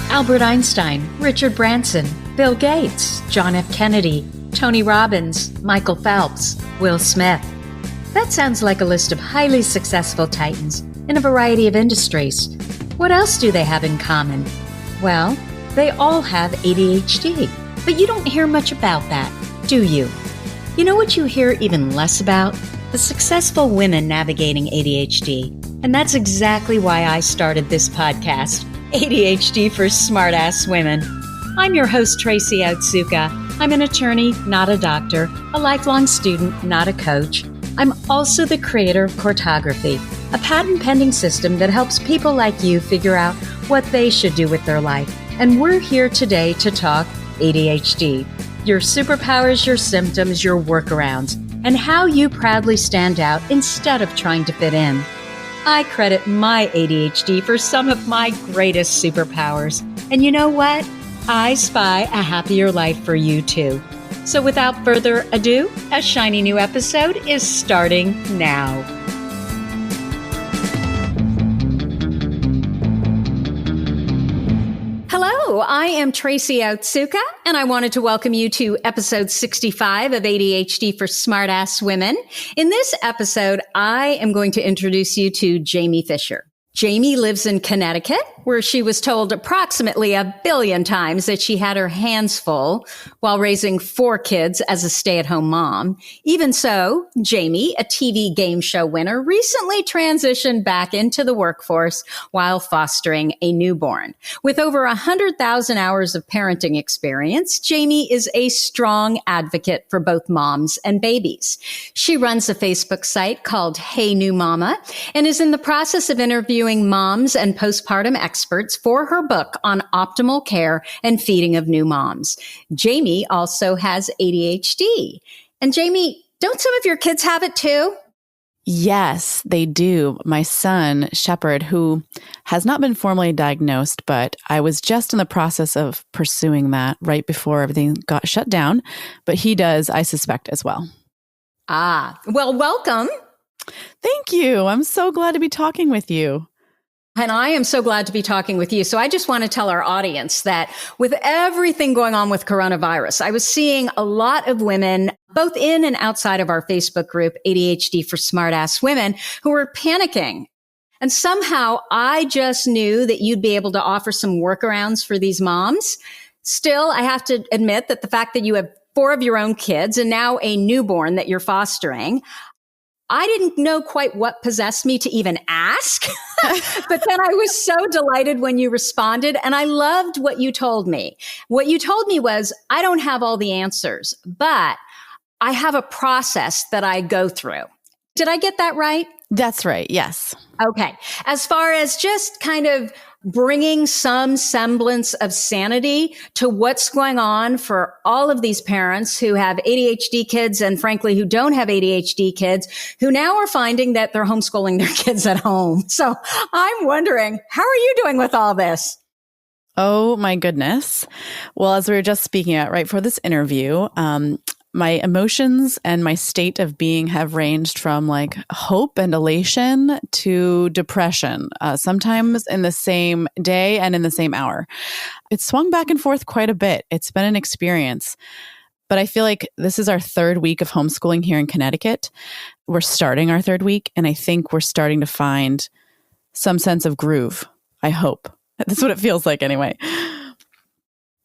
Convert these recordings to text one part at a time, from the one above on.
Albert Einstein, Richard Branson, Bill Gates, John F. Kennedy, Tony Robbins, Michael Phelps, Will Smith. That sounds like a list of highly successful titans in a variety of industries. What else do they have in common? Well, they all have ADHD, but you don't hear much about that, do you? You know what you hear even less about? The successful women navigating ADHD. And that's exactly why I started this podcast, ADHD for Smartass Women. I'm your host, Tracy Otsuka. I'm an attorney, not a doctor, a lifelong student, not a coach. I'm also the creator of Cortography, a patent-pending system that helps people like you figure out what they should do with their life. And we're here today to talk ADHD, your superpowers, your symptoms, your workarounds, and how you proudly stand out instead of trying to fit in. I credit my ADHD for some of my greatest superpowers. And you know what? I spy a happier life for you too. So without further ado, a shiny new episode is starting now. Hello, I am Tracy Otsuka, and I wanted to welcome you to episode 65 of ADHD for Smartass Women. In this episode, I am going to introduce you to Jaime Fisher. Jaime lives in Connecticut, where she was told approximately 1 billion times that she had her hands full while raising 4 kids as a stay-at-home mom. Even so, Jaime, a TV game show winner, recently transitioned back into the workforce while fostering a newborn. With over 100,000 hours of parenting experience, Jaime is a strong advocate for both moms and babies. She runs a Facebook site called Hey New Mama and is in the process of interviewing moms and postpartum experts for her book on optimal care and feeding of new moms. Jaime also has ADHD. And Jaime, don't some of your kids have it too? Yes, they do. My son, Shepherd, who has not been formally diagnosed, but I was just in the process of pursuing that right before everything got shut down. But he does, I suspect, as well. Well, welcome. Thank you. I'm so glad to be talking with you. And I am so glad to be talking with you. So I just want to tell our audience that with everything going on with coronavirus, I was seeing a lot of women, both in and outside of our Facebook group, ADHD for Smartass Women, who were panicking. And somehow I just knew that you'd be able to offer some workarounds for these moms. Still, I have to admit that the fact that you have 4 of your own kids and now a newborn that you're fostering, I didn't know quite what possessed me to even ask, but then I was so delighted when you responded, and I loved what you told me. What you told me was, I don't have all the answers, but I have a process that I go through. Did I get that right? That's right. Yes. Okay. As far as just kind of bringing some semblance of sanity to what's going on for all of these parents who have ADHD kids and frankly, who don't have ADHD kids, who now are finding that they're homeschooling their kids at home. So I'm wondering, how are you doing with all this? Oh my goodness. Well, as we were just speaking at right for this interview, my emotions and my state of being have ranged from like hope and elation to depression, sometimes in the same day and in the same hour. It's swung back and forth quite a bit. It's been an experience. But I feel like this is our 3rd week of homeschooling here in Connecticut. We're starting our 3rd week, and I think we're starting to find some sense of groove. I hope. That's what it feels like anyway.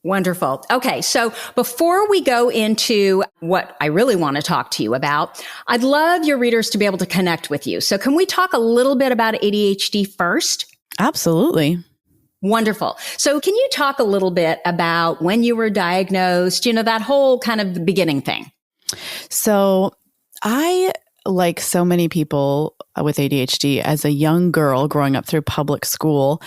Wonderful. Okay. So before we go into what I really want to talk to you about, I'd love your readers to be able to connect with you. So can we talk a little bit about ADHD first? Absolutely. Wonderful. So can you talk a little bit about when you were diagnosed, that whole kind of the beginning thing? So I, like so many people with ADHD, as a young girl growing up through public school,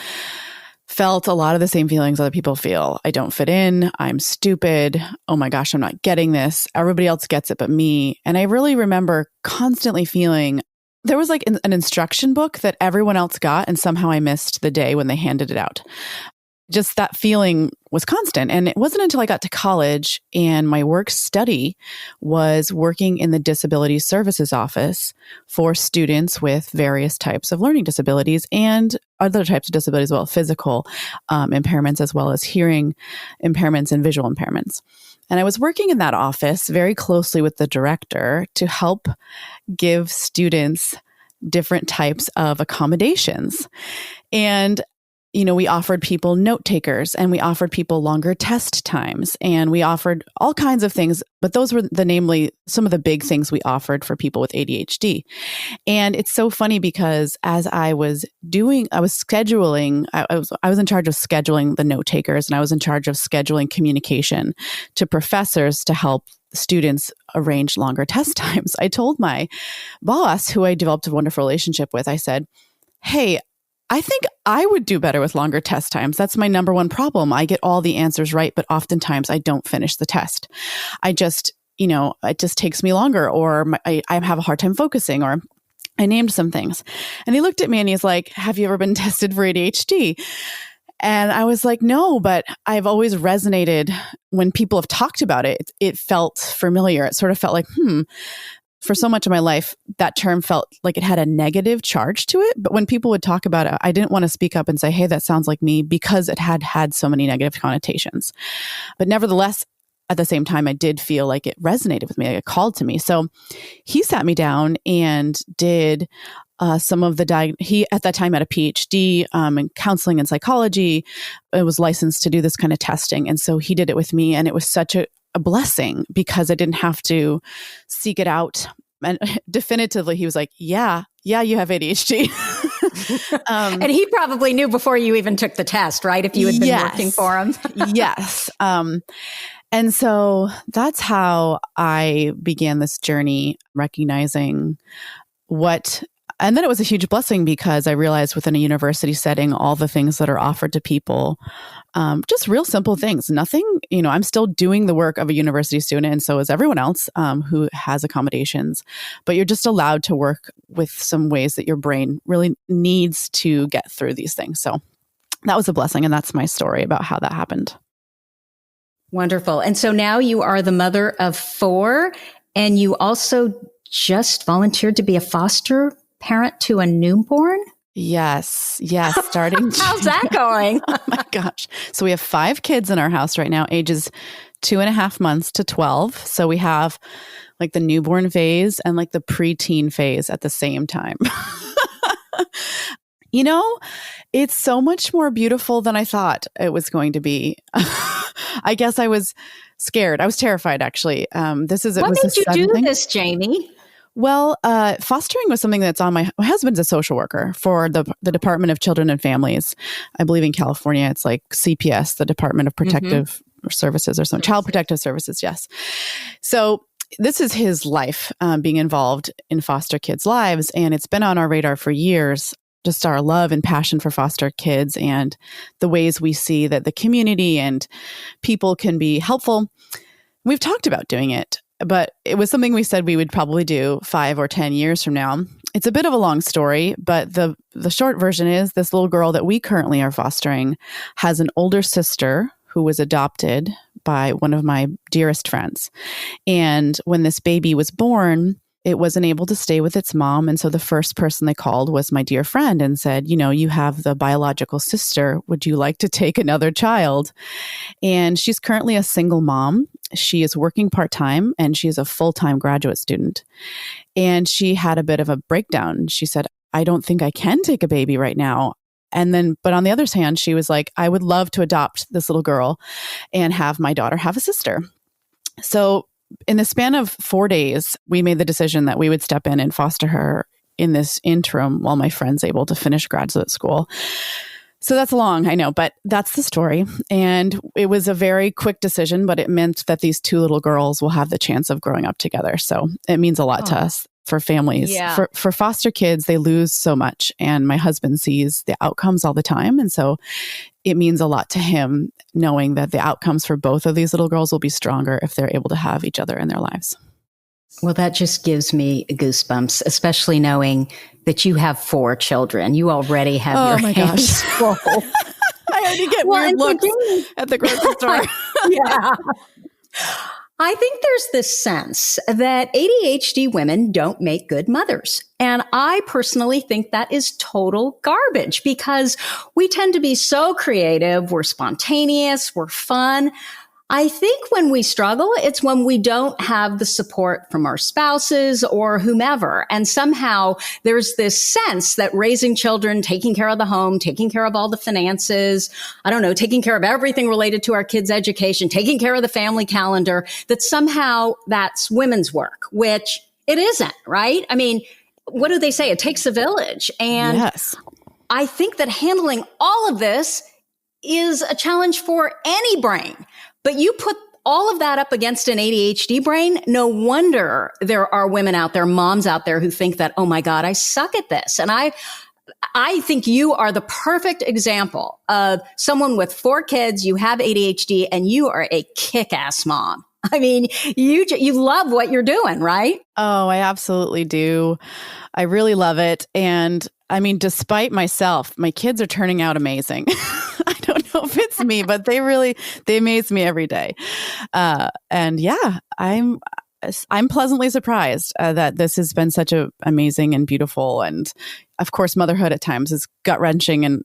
felt a lot of the same feelings other people feel. I don't fit in. I'm stupid. Oh my gosh, I'm not getting this. Everybody else gets it but me. And I really remember constantly feeling there was like an instruction book that everyone else got, and somehow I missed the day when they handed it out. Just that feeling was constant. And it wasn't until I got to college and my work study was working in the Disability Services Office for students with various types of learning disabilities and other types of disabilities as well, physical impairments as well as hearing impairments and visual impairments. And I was working in that office very closely with the director to help give students different types of accommodations. And we offered people note takers, and we offered people longer test times, and we offered all kinds of things. But those were namely some of the big things we offered for people with ADHD. And it's so funny because as I was scheduling, I was in charge of scheduling the note takers, and I was in charge of scheduling communication to professors to help students arrange longer test times. I told my boss, who I developed a wonderful relationship with, I said, "Hey, I think I would do better with longer test times. That's my number one problem. I get all the answers right, but oftentimes I don't finish the test. I just, it just takes me longer, or I have a hard time focusing," or I named some things. And he looked at me and he's like, "Have you ever been tested for ADHD?" And I was like, "No, but I've always resonated when people have talked about it. It felt familiar. It sort of felt like, for so much of my life, that term felt like it had a negative charge to it. But when people would talk about it, I didn't want to speak up and say, 'Hey, that sounds like me,' because it had so many negative connotations. But nevertheless, at the same time, I did feel like it resonated with me, like it called to me. So he sat me down and did some of he at that time had a PhD in counseling and psychology. It was licensed to do this kind of testing. And so he did it with me. And it was such a blessing because I didn't have to seek it out. And definitively, he was like, yeah, you have ADHD. And he probably knew before you even took the test, right? If you had been working for him. Yes. And so that's how I began this journey, recognizing and then it was a huge blessing because I realized within a university setting, all the things that are offered to people, just real simple things, nothing, I'm still doing the work of a university student, and so is everyone else who has accommodations, but you're just allowed to work with some ways that your brain really needs to get through these things. So that was a blessing. And that's my story about how that happened. Wonderful. And so now you are the mother of 4, and you also just volunteered to be a foster parent to a newborn? Yes. Starting. How's that going? Oh my gosh. So we have 5 kids in our house right now, ages 2.5 months to 12. So we have like the newborn phase and like the preteen phase at the same time. It's so much more beautiful than I thought it was going to be. I guess I was scared. I was terrified, actually. What made you do this, Jaime? Well, fostering was something that's on my husband's a social worker for the Department of Children and Families. I believe in California, it's like CPS, the Department of Protective Services or something, Child Protective Services. Yes. So this is his life, being involved in foster kids' lives. And it's been on our radar for years, just our love and passion for foster kids and the ways we see that the community and people can be helpful. We've talked about doing it, but it was something we said we would probably do 5 or 10 years from now. It's a bit of a long story, but the short version is this little girl that we currently are fostering has an older sister who was adopted by one of my dearest friends. And when this baby was born, it wasn't able to stay with its mom. And so the first person they called was my dear friend and said, you have the biological sister. Would you like to take another child? And she's currently a single mom. She is working part-time and she's a full-time graduate student. And she had a bit of a breakdown. She said, "I don't think I can take a baby right now." But on the other hand, she was like, "I would love to adopt this little girl and have my daughter have a sister." So in the span of 4 days, we made the decision that we would step in and foster her in this interim while my friend's able to finish graduate school. So that's long, I know, but that's the story. And it was a very quick decision, but it meant that these 2 little girls will have the chance of growing up together. So it means a lot to us. For families. Yeah. For foster kids, they lose so much. And my husband sees the outcomes all the time. And so it means a lot to him knowing that the outcomes for both of these little girls will be stronger if they're able to have each other in their lives. Well, that just gives me goosebumps, especially knowing that you have 4 children. You already have your hands full. I already get weird looks at the grocery store. Yeah. I think there's this sense that ADHD women don't make good mothers. And I personally think that is total garbage because we tend to be so creative. We're spontaneous. We're fun. I think when we struggle, it's when we don't have the support from our spouses or whomever. And somehow there's this sense that raising children, taking care of the home, taking care of all the finances, I don't know, taking care of everything related to our kids' education, taking care of the family calendar, that somehow that's women's work, which it isn't, right? I mean, what do they say? It takes a village. And yes. I think that handling all of this is a challenge for any brain. But you put all of that up against an ADHD brain, no wonder there are women out there, moms out there who think that, oh my God, I suck at this. And I think you are the perfect example of someone with 4 kids, you have ADHD, and you are a kick-ass mom. I mean, you love what you're doing, right? Oh, I absolutely do. I really love it. And I mean, despite myself, my kids are turning out amazing. I don't know if it's me, but they amaze me every day. And yeah, I'm pleasantly surprised that this has been such a amazing and beautiful. And of course, motherhood at times is gut wrenching and,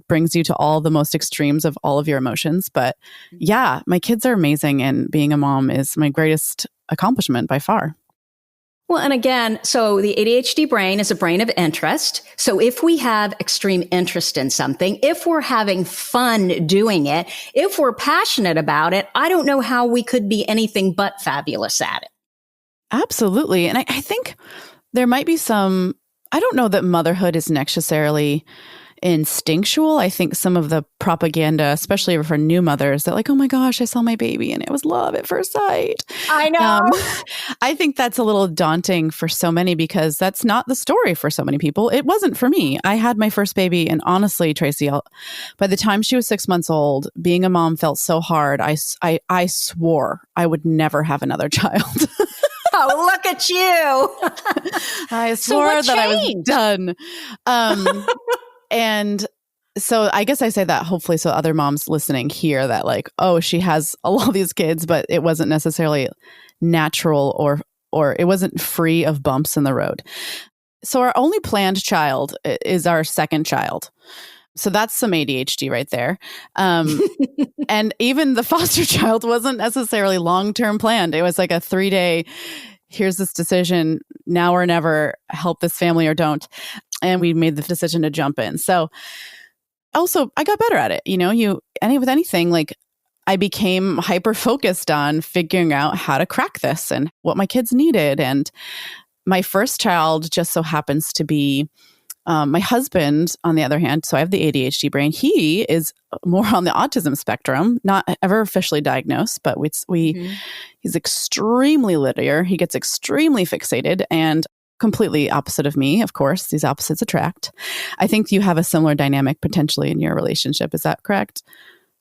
brings you to all the most extremes of all of your emotions. But yeah, my kids are amazing. And being a mom is my greatest accomplishment by far. Well, and again, so the ADHD brain is a brain of interest. So if we have extreme interest in something, if we're having fun doing it, if we're passionate about it, I don't know how we could be anything but fabulous at it. Absolutely. And I think there might be I don't know that motherhood is necessarily instinctual. I think some of the propaganda, especially for new mothers, that like, oh my gosh, I saw my baby and it was love at first sight. I know. I think that's a little daunting for so many because that's not the story for so many people. It wasn't for me. I had my first baby and honestly, Tracy, by the time she was 6 months old, being a mom felt so hard. I swore I would never have another child. Oh, look at you. I swore that I was done. And so I guess I say that hopefully so other moms listening hear that like, oh, she has all these kids, but it wasn't necessarily natural or it wasn't free of bumps in the road. So our only planned child is our second child. So that's some ADHD right there. And even the foster child wasn't necessarily long-term planned. It was like a 3-day, here's this decision, now or never, help this family or don't. And we made the decision to jump in. So also I got better at it. With anything, like I became hyper-focused on figuring out how to crack this and what my kids needed. And my first child just so happens to be my husband, on the other hand, so I have the ADHD brain. He is more on the autism spectrum, not ever officially diagnosed, but he's extremely linear. He gets extremely fixated and completely opposite of me. Of course, these opposites attract. I think you have a similar dynamic potentially in your relationship. Is that correct?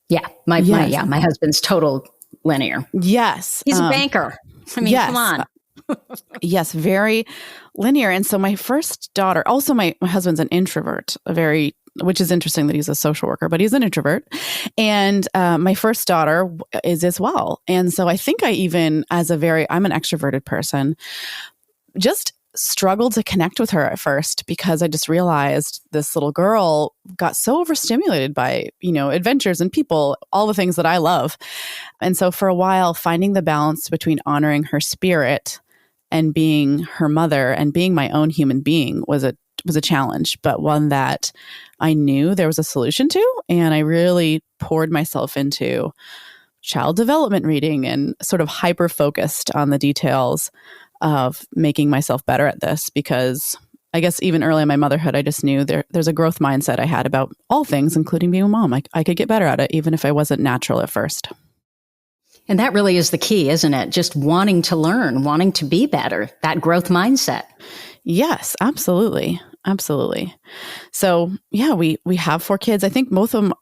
Yeah. My husband's total linear. Yes. He's a banker. I mean, yes. Come on. Yes, very linear. And so my first daughter, also my husband's an introvert, which is interesting that he's a social worker, but he's an introvert. And my first daughter is as well. And so I think I'm an extroverted person, just struggled to connect with her at first because I just realized this little girl got so overstimulated by, adventures and people, all the things that I love. And so for a while, finding the balance between honoring her spirit and being her mother and being my own human being was a challenge, but one that I knew there was a solution to. And I really poured myself into child development reading and sort of hyper-focused on the details of making myself better at this, because I guess even early in my motherhood, I just knew there's a growth mindset I had about all things, including being a mom. I could get better at it, even if I wasn't natural at first. And that really is the key, isn't it? Just wanting to learn, wanting to be better, that growth mindset. Yes, absolutely. Absolutely. So yeah, we have 4 kids. I think both of them